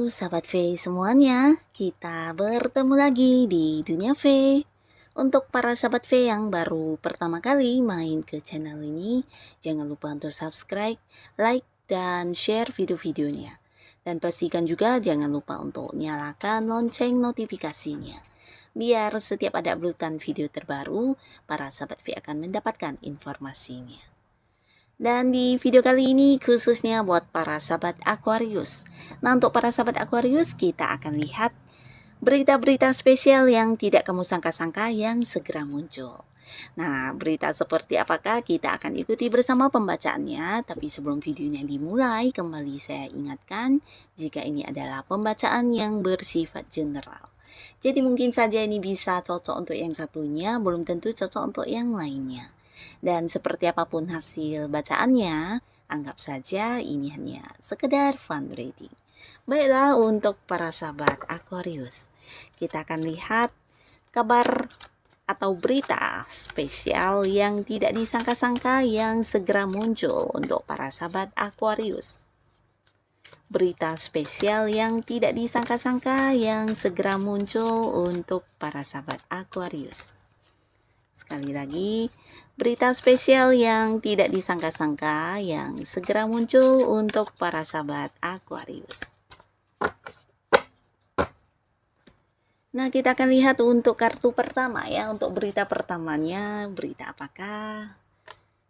Sahabat V semuanya, kita bertemu lagi di Dunia V. Untuk para sahabat V yang baru pertama kali main ke channel ini, jangan lupa untuk subscribe, like, dan share video-videonya. Dan pastikan juga jangan lupa untuk nyalakan lonceng notifikasinya. Biar setiap ada uploadan video terbaru, para sahabat V akan mendapatkan informasinya. Dan di video kali ini khususnya buat para sahabat Aquarius. Nah, untuk para sahabat Aquarius, kita akan lihat berita-berita spesial yang tidak kamu sangka-sangka yang segera muncul. Nah, berita seperti apakah kita akan ikuti bersama pembacaannya. Tapi sebelum videonya dimulai, kembali saya ingatkan jika ini adalah pembacaan yang bersifat general. Jadi mungkin saja ini bisa cocok untuk yang satunya, belum tentu cocok untuk yang lainnya. Dan seperti apapun hasil bacaannya, anggap saja ini hanya sekedar fun reading. Baiklah, untuk para sahabat Aquarius, kita akan lihat kabar atau berita spesial yang tidak disangka-sangka yang segera muncul untuk para sahabat Aquarius. Berita spesial yang tidak disangka-sangka yang segera muncul untuk para sahabat Aquarius. Sekali lagi, berita spesial yang tidak disangka-sangka yang segera muncul untuk para sahabat Aquarius. Nah, kita akan lihat untuk kartu pertama ya, untuk berita pertamanya, berita apakah?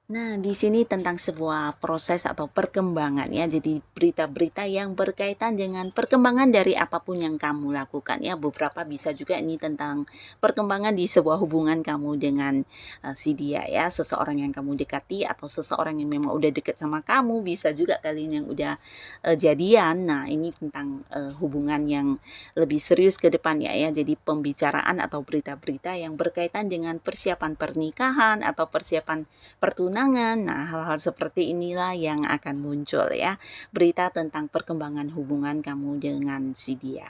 Nah, di sini tentang sebuah proses atau perkembangan ya. Jadi berita-berita yang berkaitan dengan perkembangan dari apapun yang kamu lakukan ya. Beberapa bisa juga ini tentang perkembangan di sebuah hubungan kamu dengan si dia ya, seseorang yang kamu dekati atau seseorang yang memang udah deket sama kamu, bisa juga kalian yang udah jadian. Nah, ini tentang hubungan yang lebih serius ke depannya ya. Jadi pembicaraan atau berita-berita yang berkaitan dengan persiapan pernikahan atau persiapan pertunangan. Nah, hal-hal seperti inilah yang akan muncul ya. Berita tentang perkembangan hubungan kamu dengan si dia.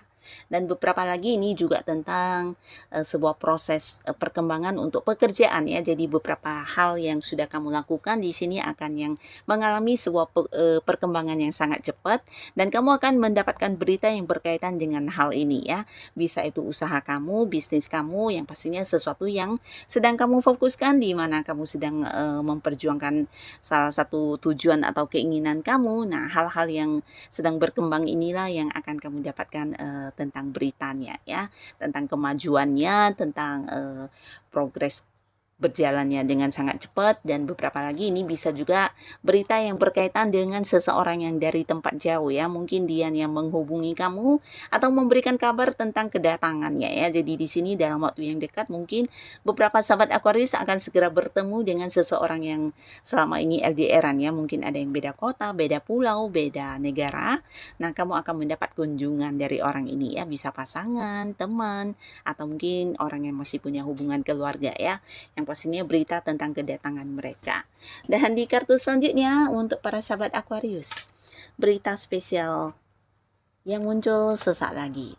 Dan beberapa lagi ini juga tentang sebuah proses perkembangan untuk pekerjaan ya. Jadi beberapa hal yang sudah kamu lakukan di sini akan yang mengalami sebuah perkembangan yang sangat cepat, dan kamu akan mendapatkan berita yang berkaitan dengan hal ini ya. Bisa itu usaha kamu, bisnis kamu, yang pastinya sesuatu yang sedang kamu fokuskan, di mana kamu sedang memperjuangkan salah satu tujuan atau keinginan kamu. Nah, hal-hal yang sedang berkembang inilah yang akan kamu dapatkan tentang beritanya ya, tentang kemajuannya, tentang progres berjalannya dengan sangat cepat. Dan beberapa lagi ini bisa juga berita yang berkaitan dengan seseorang yang dari tempat jauh ya, mungkin dia yang menghubungi kamu atau memberikan kabar tentang kedatangannya ya. Jadi di sini dalam waktu yang dekat mungkin beberapa sahabat Aquarius akan segera bertemu dengan seseorang yang selama ini LDR-an ya, mungkin ada yang beda kota, beda pulau, beda negara. Nah, kamu akan mendapat kunjungan dari orang ini ya, bisa pasangan, teman, atau mungkin orang yang masih punya hubungan keluarga ya, yang pastinya berita tentang kedatangan mereka. Dan di kartu selanjutnya untuk para sahabat Aquarius, berita spesial yang muncul sesaat lagi.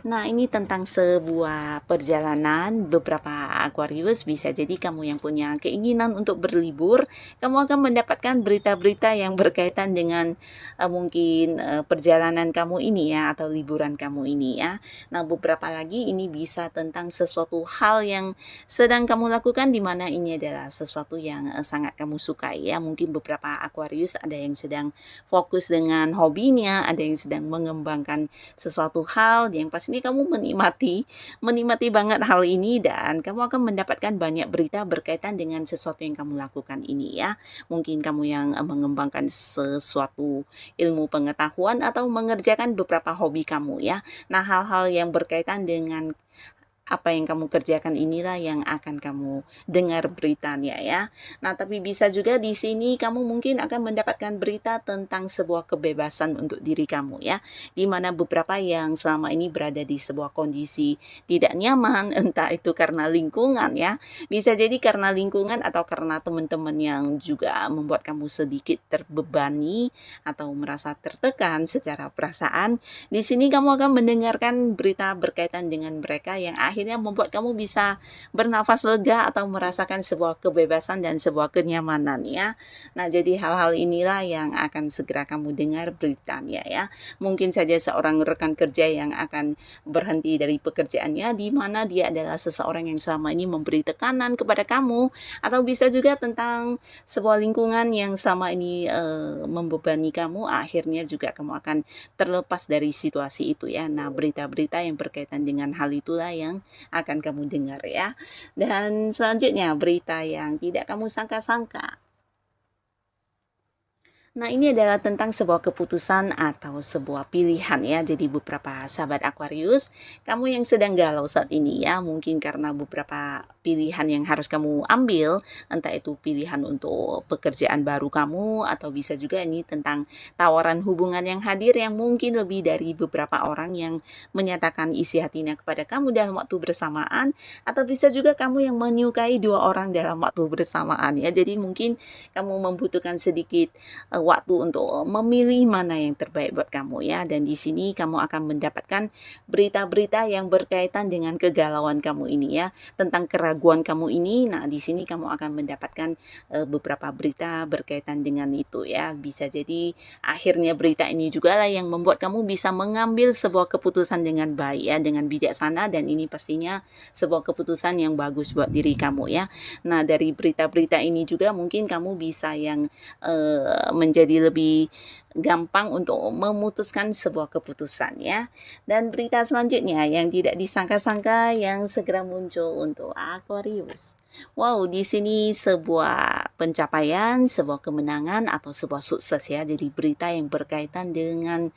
Nah, ini tentang sebuah perjalanan. Beberapa Aquarius bisa jadi kamu yang punya keinginan untuk berlibur, kamu akan mendapatkan berita-berita yang berkaitan dengan mungkin perjalanan kamu ini ya, atau liburan kamu ini ya. Nah, beberapa lagi ini bisa tentang sesuatu hal yang sedang kamu lakukan, di mana ini adalah sesuatu yang sangat kamu sukai ya. Mungkin beberapa Aquarius ada yang sedang fokus dengan hobinya, ada yang sedang mengembangkan sesuatu hal yang pastinya kamu menikmati banget hal ini, dan kamu akan mendapatkan banyak berita berkaitan dengan sesuatu yang kamu lakukan ini ya. Mungkin kamu yang mengembangkan sesuatu ilmu pengetahuan atau mengerjakan beberapa hobi kamu ya. Nah, hal-hal yang berkaitan dengan apa yang kamu kerjakan inilah yang akan kamu dengar beritanya ya. Nah, tapi bisa juga di sini kamu mungkin akan mendapatkan berita tentang sebuah kebebasan untuk diri kamu ya, di mana beberapa yang selama ini berada di sebuah kondisi tidak nyaman, entah itu karena lingkungan ya, bisa jadi karena lingkungan atau karena teman-teman yang juga membuat kamu sedikit terbebani atau merasa tertekan secara perasaan. Di sini kamu akan mendengarkan berita berkaitan dengan mereka yang akhirnya akhirnya membuat kamu bisa bernafas lega atau merasakan sebuah kebebasan dan sebuah kenyamanan ya. Nah, jadi hal-hal inilah yang akan segera kamu dengar beritanya ya. Mungkin saja seorang rekan kerja yang akan berhenti dari pekerjaannya, di mana dia adalah seseorang yang selama ini memberi tekanan kepada kamu, atau bisa juga tentang sebuah lingkungan yang selama ini membebani kamu, akhirnya juga kamu akan terlepas dari situasi itu ya. Nah, berita-berita yang berkaitan dengan hal itulah yang akan kamu dengar ya. Dan selanjutnya berita yang tidak kamu sangka-sangka. Nah, ini adalah tentang sebuah keputusan atau sebuah pilihan ya. Jadi beberapa sahabat Aquarius, kamu yang sedang galau saat ini ya, mungkin karena beberapa pilihan yang harus kamu ambil, entah itu pilihan untuk pekerjaan baru kamu, atau bisa juga ini tentang tawaran hubungan yang hadir yang mungkin lebih dari beberapa orang yang menyatakan isi hatinya kepada kamu dalam waktu bersamaan, atau bisa juga kamu yang menyukai dua orang dalam waktu bersamaan ya. Jadi mungkin kamu membutuhkan sedikit waktu untuk memilih mana yang terbaik buat kamu ya. Dan di sini kamu akan mendapatkan berita-berita yang berkaitan dengan kegalauan kamu ini ya, tentang keraguan kamu ini. Nah, di sini kamu akan mendapatkan beberapa berita berkaitan dengan itu ya. Bisa jadi akhirnya berita ini juga lah yang membuat kamu bisa mengambil sebuah keputusan dengan baik ya, dengan bijaksana, dan ini pastinya sebuah keputusan yang bagus buat diri kamu ya. Nah, dari berita-berita ini juga mungkin kamu bisa yang menjadi lebih gampang untuk memutuskan sebuah keputusan ya. Dan berita selanjutnya yang tidak disangka-sangka yang segera muncul untuk Aquarius. Wow, di sini sebuah pencapaian, sebuah kemenangan atau sebuah sukses ya. Jadi berita yang berkaitan dengan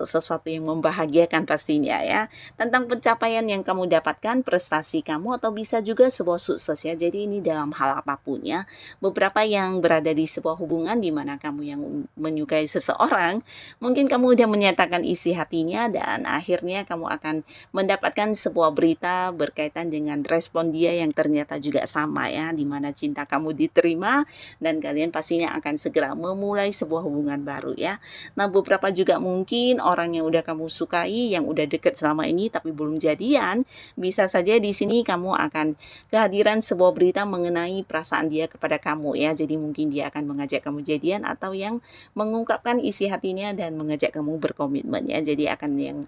sesuatu yang membahagiakan pastinya ya, tentang pencapaian yang kamu dapatkan, prestasi kamu, atau bisa juga sebuah sukses ya. Jadi ini dalam hal apapun ya. Beberapa yang berada di sebuah hubungan di mana kamu yang menyukai seseorang, mungkin kamu udah menyatakan isi hatinya, dan akhirnya kamu akan mendapatkan sebuah berita berkaitan dengan respon dia yang ternyata juga sama ya, di mana cinta kamu diterima dan kalian pastinya akan segera memulai sebuah hubungan baru ya. Nah, beberapa juga mungkin orang yang udah kamu sukai, yang udah deket selama ini tapi belum jadian, bisa saja di sini kamu akan kehadiran sebuah berita mengenai perasaan dia kepada kamu ya. Jadi mungkin dia akan mengajak kamu jadian, atau yang mengungkapkan isi hatinya dan mengajak kamu berkomitmen ya. Jadi akan yang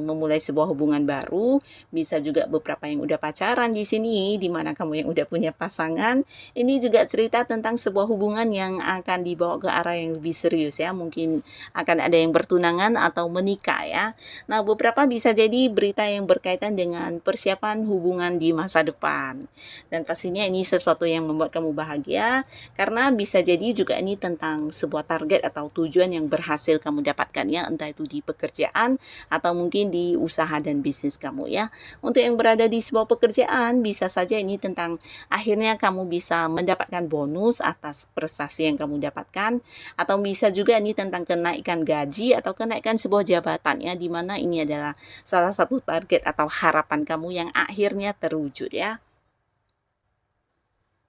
memulai sebuah hubungan baru. Bisa juga beberapa yang udah pacaran di sini, di mana kamu yang udah punya pasangan. Ini juga cerita tentang sebuah hubungan yang akan dibawa ke arah yang lebih serius ya. Mungkin akan ada yang bertunangan atau menikah ya. Nah, beberapa bisa jadi berita yang berkaitan dengan persiapan hubungan di masa depan. Dan pastinya ini sesuatu yang membuat kamu bahagia, karena bisa jadi juga ini tentang sebuah target atau tujuan yang berhasil kamu dapatkan ya, entah itu di pekerjaan atau mungkin di usaha dan bisnis kamu ya. Untuk yang berada di sebuah pekerjaan, bisa saja ini tentang akhirnya kamu bisa mendapatkan bonus atas prestasi yang kamu dapatkan, atau bisa juga ini tentang kenaikan gaji atau kenaikan sebuah jabatan ya, di mana ini adalah salah satu target atau harapan kamu yang akhirnya terwujud ya.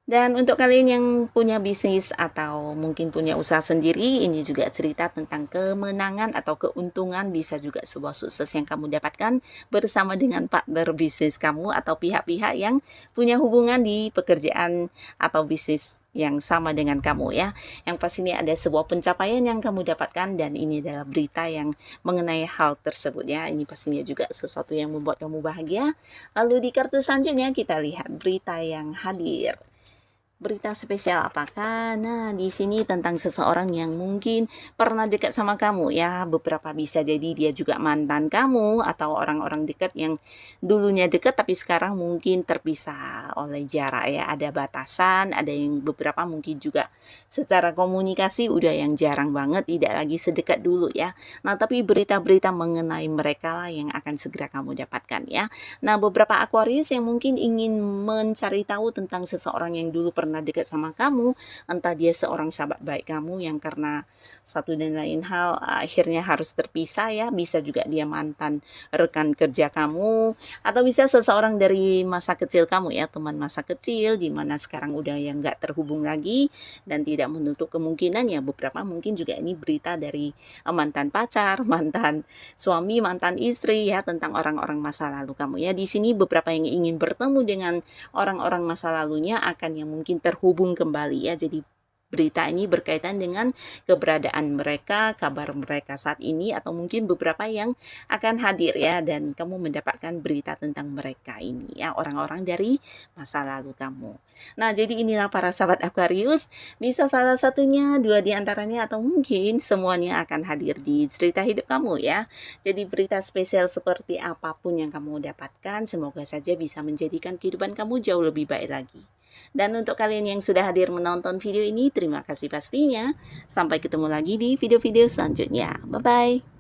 Dan untuk kalian yang punya bisnis atau mungkin punya usaha sendiri, ini juga cerita tentang kemenangan atau keuntungan, bisa juga sebuah sukses yang kamu dapatkan bersama dengan partner bisnis kamu atau pihak-pihak yang punya hubungan di pekerjaan atau bisnis yang sama dengan kamu ya. Yang pastinya ada sebuah pencapaian yang kamu dapatkan, dan ini adalah berita yang mengenai hal tersebut ya. Ini pastinya juga sesuatu yang membuat kamu bahagia. Lalu di kartu selanjutnya kita lihat berita yang hadir. Berita spesial apakah? Nah, di sini tentang seseorang yang mungkin pernah dekat sama kamu ya. Beberapa bisa jadi dia juga mantan kamu, atau orang-orang dekat yang dulunya dekat tapi sekarang mungkin terpisah oleh jarak ya. Ada batasan, ada yang beberapa mungkin juga secara komunikasi udah yang jarang banget, tidak lagi sedekat dulu ya. Nah, tapi berita-berita mengenai mereka lah yang akan segera kamu dapatkan ya. Nah, beberapa Aquarius yang mungkin ingin mencari tahu tentang seseorang yang dulu pernah pernah dekat sama kamu, entah dia seorang sahabat baik kamu yang karena satu dan lain hal akhirnya harus terpisah ya, bisa juga dia mantan rekan kerja kamu, atau bisa seseorang dari masa kecil kamu ya, teman masa kecil, di mana sekarang udah yang nggak terhubung lagi, dan tidak menutup kemungkinan ya beberapa mungkin juga ini berita dari mantan pacar, mantan suami, mantan istri ya, tentang orang-orang masa lalu kamu ya. Di sini beberapa yang ingin bertemu dengan orang-orang masa lalunya akan yang mungkin terhubung kembali ya. Jadi berita ini berkaitan dengan keberadaan mereka, kabar mereka saat ini, atau mungkin beberapa yang akan hadir ya, dan kamu mendapatkan berita tentang mereka ini ya, orang-orang dari masa lalu kamu. Nah, jadi inilah para sahabat Aquarius, bisa salah satunya, dua di antaranya, atau mungkin semuanya akan hadir di cerita hidup kamu ya. Jadi berita spesial seperti apapun yang kamu dapatkan, semoga saja bisa menjadikan kehidupan kamu jauh lebih baik lagi. Dan untuk kalian yang sudah hadir menonton video ini, terima kasih pastinya. Sampai ketemu lagi di video-video selanjutnya. Bye-bye.